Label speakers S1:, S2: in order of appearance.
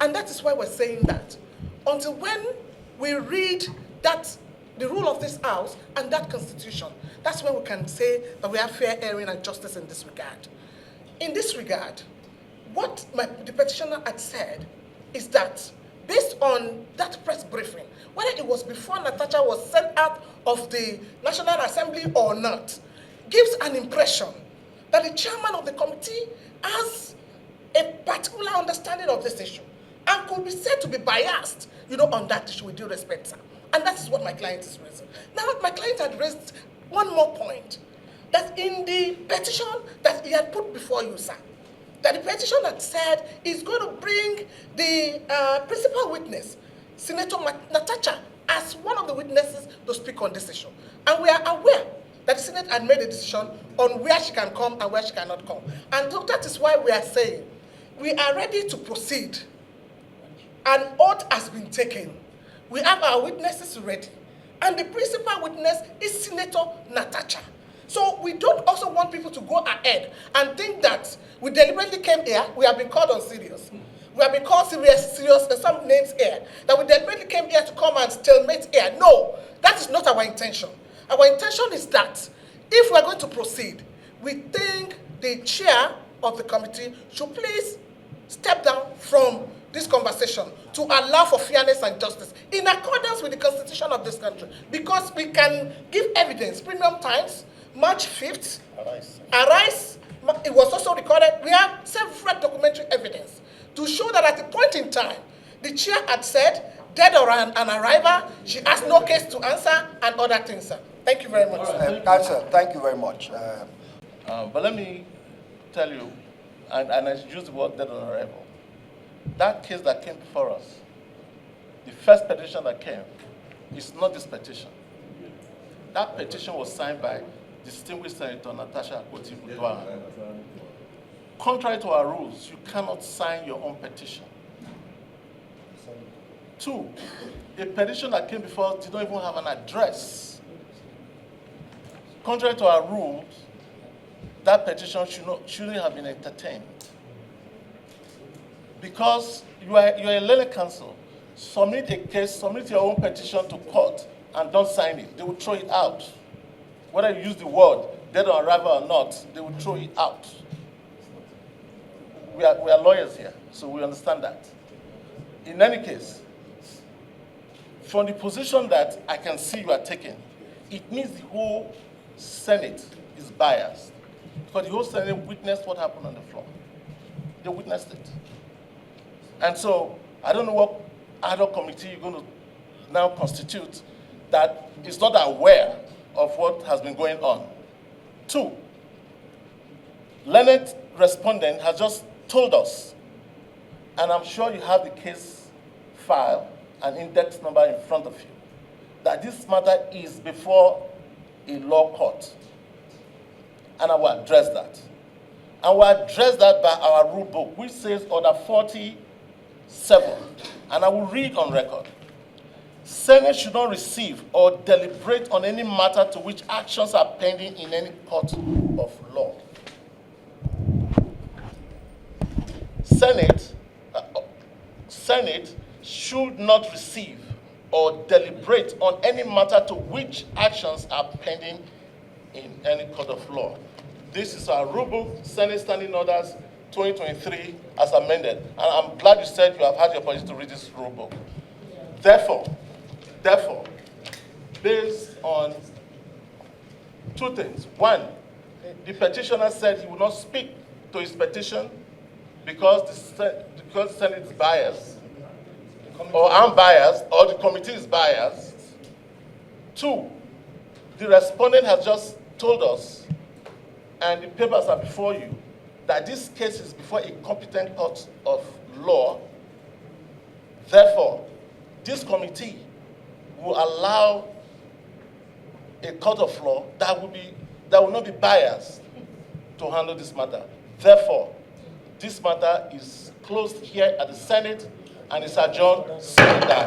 S1: And that is why we're saying that. Until when we read that, the rule of this House and that Constitution, that's when we can say that we have fair hearing and justice in this regard. In this regard, what the petitioner had said is that based on that press briefing, whether it was before Natasha was sent out of the National Assembly or not, gives an impression that the chairman of the committee has a particular understanding of this issue and could be said to be biased, on that issue, with due respect, sir. And that is what my client is raising. Now, my client had raised one more point, that in the petition that he had put before you, sir, that the petition had said is going to bring the principal witness, Senator Natasha, as one of the witnesses to speak on this issue. And we are aware that the Senate had made a decision on where she can come and where she cannot come. And so that is why we are saying we are ready to proceed. An oath has been taken. We have our witnesses ready. And the principal witness is Senator Natasha. So we don't also want people to go ahead and think that we deliberately came here. We have been called on serious. We have been called serious, some names here. That we deliberately came here to come and stalemate here. No, that is not our intention. Our intention is that if we are going to proceed, we think the chair of the committee should please step down from this conversation to allow for fairness and justice in accordance with the constitution of this country, because we can give evidence. Premium Times, March 5th, Arise, it was also recorded. We have several documentary evidence to show that at a point in time, the chair had said, dead or an arrival, she has no case to answer, and other things, sir. Thank you very much.
S2: Counsel, thank you very much.
S3: But let me tell you, and I use the word dead on arrival. That case that came before us, the first petition that came, is not this petition. That petition was signed by distinguished Senator Natasha Akpabio. Contrary to our rules, you cannot sign your own petition. 2, a petition that came before us did not even have an address. Contrary to our rules, that petition shouldn't have been entertained. Because you are a learned counsel, submit a case, submit your own petition to court, and don't sign it. They will throw it out. Whether you use the word dead on arrival or not, they will throw it out. We are lawyers here, so we understand that. In any case, from the position that I can see you are taking, it means the whole Senate is biased. Because the whole Senate witnessed what happened on the floor. They witnessed it. And so, I don't know what other committee you're going to now constitute that is not aware of what has been going on. 2, learned respondent has just told us, and I'm sure you have the case file and index number in front of you, that this matter is before a law court. And I will address that. And we'll address that by our rule book, which says Order 47. And I will read on record. Senate should not receive or deliberate on any matter to which actions are pending in any court of law. Senate should not receive or deliberate on any matter to which actions are pending in any court of law. This is our rule book, Senate Standing Orders 2023 as amended. And I'm glad you said you have had the opportunity to read this rule book. Therefore, based on 2 things. 1, the petitioner said he would not speak to his petition because the Senate is biased, or I'm biased, or the committee is biased. 2, the respondent has just told us, and the papers are before you, that this case is before a competent court of law. Therefore, this committee will allow a court of law that will not be biased to handle this matter. Therefore, this matter is closed here at the Senate and is adjourned. Sit down.